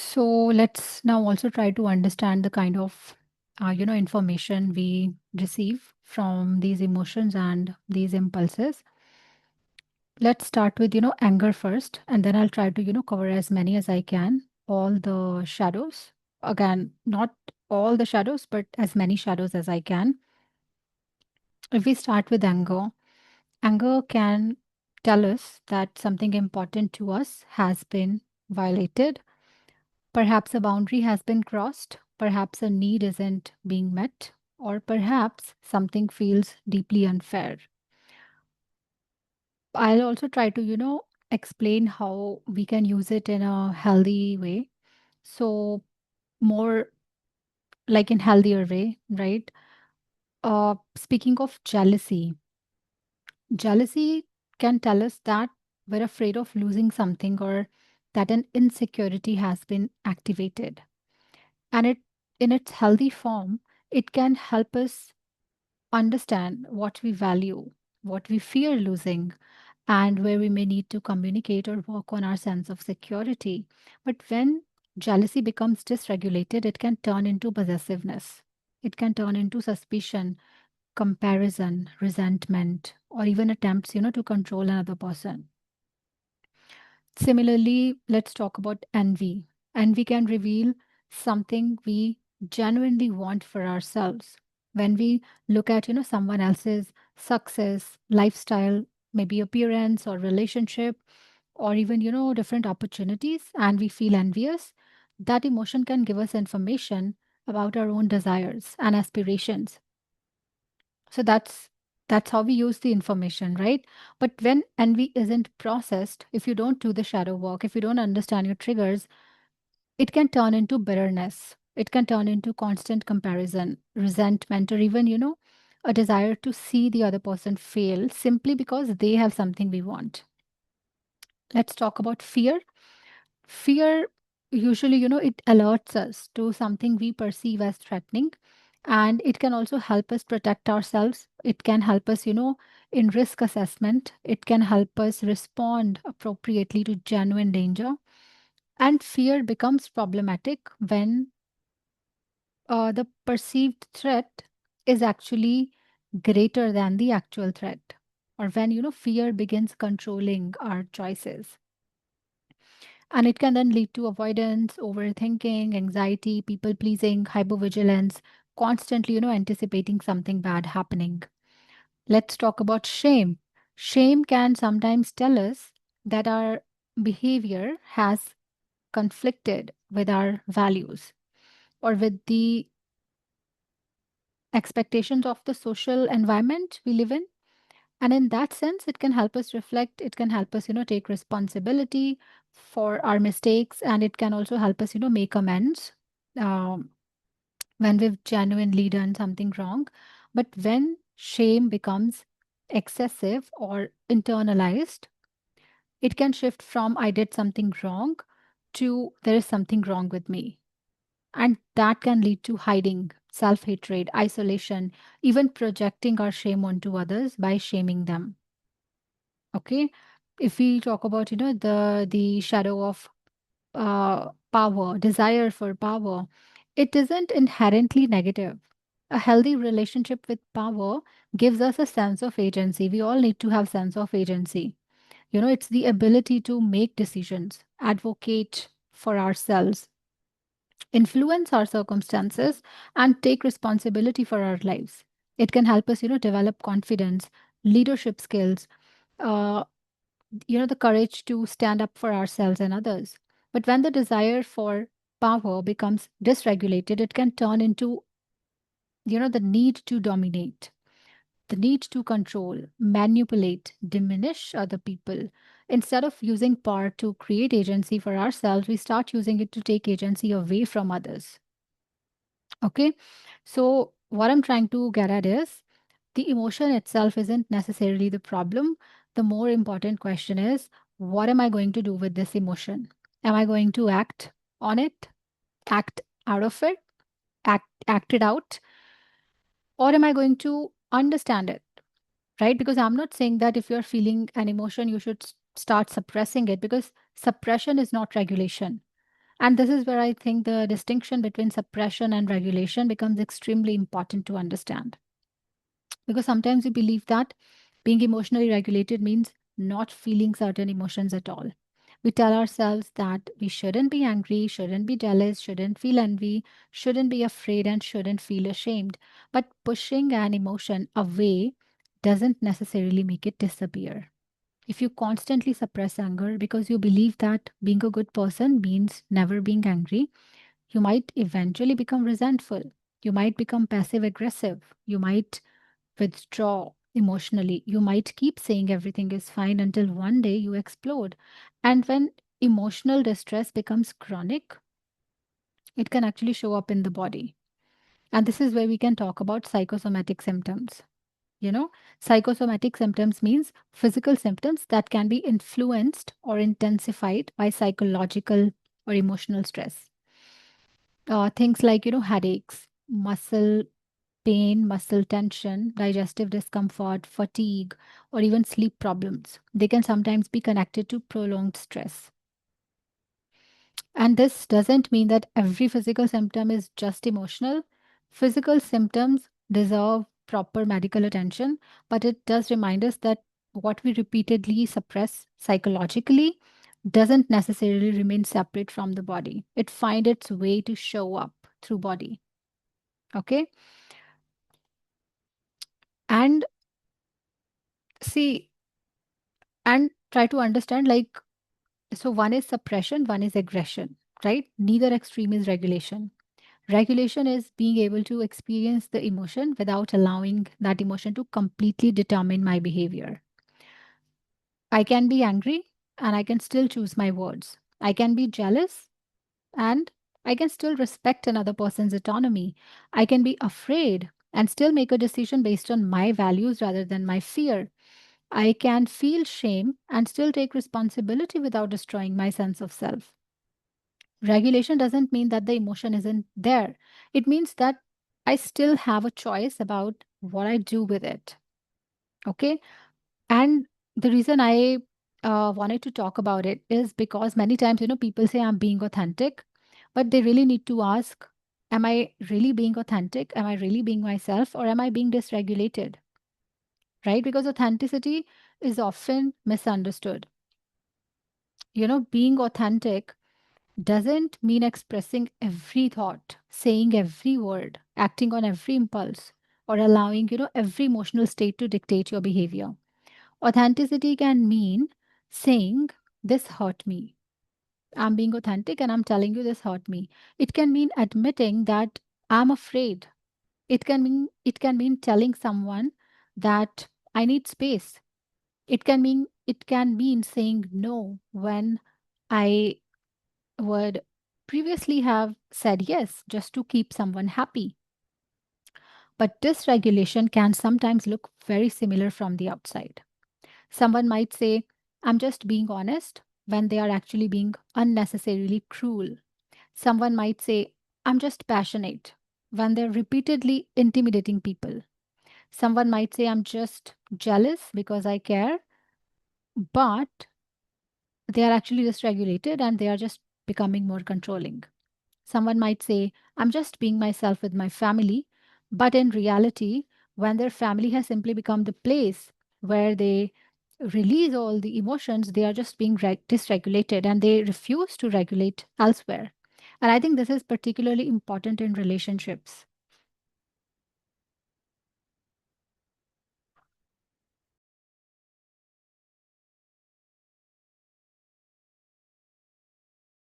So let's now also try to understand the kind of information we receive from these emotions and these impulses. Let's start with anger first, and then I'll try to cover as many as I can, all the shadows. Again, not all the shadows, but as many shadows as I can. If we start with anger, anger can tell us that something important to us has been violated. Perhaps a boundary has been crossed, perhaps a need isn't being met, or perhaps something feels deeply unfair. I'll also try to, explain how we can use it in a healthy way. So, more like in healthier way, right? Speaking of jealousy, jealousy can tell us that we're afraid of losing something or that an insecurity has been activated. And it in its healthy form, it can help us understand what we value, what we fear losing, and where we may need to communicate or work on our sense of security. But when jealousy becomes dysregulated, it can turn into possessiveness. It can turn into suspicion, comparison, resentment, or even attempts, to control another person. Similarly, let's talk about envy. Envy can reveal something we genuinely want for ourselves. When we look at, someone else's success, lifestyle, maybe appearance or relationship, or even, different opportunities, and we feel envious, that emotion can give us information about our own desires and aspirations. So that's how we use the information, right? But when envy isn't processed, if you don't do the shadow work, if you don't understand your triggers, it can turn into bitterness. It can turn into constant comparison, resentment, or even, a desire to see the other person fail simply because they have something we want. Let's talk about fear. Fear usually, it alerts us to something we perceive as threatening, and it can also help us protect ourselves. It can help us, in risk assessment. It can help us respond appropriately to genuine danger. And fear becomes problematic when the perceived threat is actually greater than the actual threat, or when, fear begins controlling our choices. And it can then lead to avoidance, overthinking, anxiety, people pleasing, hypervigilance, constantly, anticipating something bad happening. Let's talk about shame. Shame can sometimes tell us that our behavior has conflicted with our values or with the expectations of the social environment we live in. And in that sense, it can help us reflect, it can help us, take responsibility for our mistakes, and it can also help us, make amends um, when we've genuinely done something wrong. But when shame becomes excessive or internalized, it can shift from I did something wrong to there is something wrong with me. And that can lead to hiding, self hatred, isolation, even projecting our shame onto others by shaming them. Okay, if we talk about the shadow of power, desire for power, it isn't inherently negative. A healthy relationship with power gives us a sense of agency. We all need to have sense of agency. It's the ability to make decisions, advocate for ourselves, influence our circumstances, and take responsibility for our lives. It can help us, develop confidence, leadership skills, uh, the courage to stand up for ourselves and others. But when the desire for power becomes dysregulated, it can turn into, the need to dominate, the need to control, manipulate, diminish other people. Instead of using power to create agency for ourselves, we start using it to take agency away from others. Okay. So, what I'm trying to get at is the emotion itself isn't necessarily the problem. The more important question is, what am I going to do with this emotion? Am I going to act on it, act out of it, act it out, or am I going to understand it? Right? Because I'm not saying that if you're feeling an emotion, you should start suppressing it, because suppression is not regulation. And this is where I think the distinction between suppression and regulation becomes extremely important to understand. Because sometimes we believe that being emotionally regulated means not feeling certain emotions at all. We tell ourselves that we shouldn't be angry, shouldn't be jealous, shouldn't feel envy, shouldn't be afraid, and shouldn't feel ashamed. But pushing an emotion away doesn't necessarily make it disappear. If you constantly suppress anger because you believe that being a good person means never being angry, you might eventually become resentful. You might become passive aggressive. You might withdraw emotionally. You might keep saying everything is fine until one day you explode. And when emotional distress becomes chronic, it can actually show up in the body. And this is where we can talk about psychosomatic symptoms. You know, psychosomatic symptoms means physical symptoms that can be influenced or intensified by psychological or emotional stress. Things like, headaches, muscle pain, muscle tension, digestive discomfort, fatigue, or even sleep problems. They can sometimes be connected to prolonged stress. And this doesn't mean that every physical symptom is just emotional. Physical symptoms deserve proper medical attention, but it does remind us that what we repeatedly suppress psychologically doesn't necessarily remain separate from the body. It finds its way to show up through body. Okay. And see, and try to understand like, so one is suppression, one is aggression, right? Neither extreme is regulation. Regulation is being able to experience the emotion without allowing that emotion to completely determine my behavior. I can be angry and I can still choose my words. I can be jealous and I can still respect another person's autonomy. I can be afraid and still make a decision based on my values rather than my fear. I can feel shame and still take responsibility without destroying my sense of self. Regulation doesn't mean that the emotion isn't there. It means that I still have a choice about what I do with it. Okay. And the reason I wanted to talk about it is because many times, people say I'm being authentic, but they really need to ask, am I really being authentic? Am I really being myself? Or am I being dysregulated? Right? Because authenticity is often misunderstood. Being authentic doesn't mean expressing every thought, saying every word, acting on every impulse, or allowing, every emotional state to dictate your behavior. Authenticity can mean saying, this hurt me. I'm being authentic and I'm telling you this hurt me. It can mean admitting that I'm afraid. It can mean telling someone that I need space. It can mean saying no when I would previously have said yes just to keep someone happy. But dysregulation can sometimes look very similar from the outside. Someone might say, I'm just being honest when they are actually being unnecessarily cruel. Someone might say, I'm just passionate when they're repeatedly intimidating people. Someone might say, I'm just jealous because I care, but they are actually dysregulated and they are just becoming more controlling. Someone might say, I'm just being myself with my family. But in reality, when their family has simply become the place where they release all the emotions, they are just being dysregulated and they refuse to regulate elsewhere. And I think this is particularly important in relationships.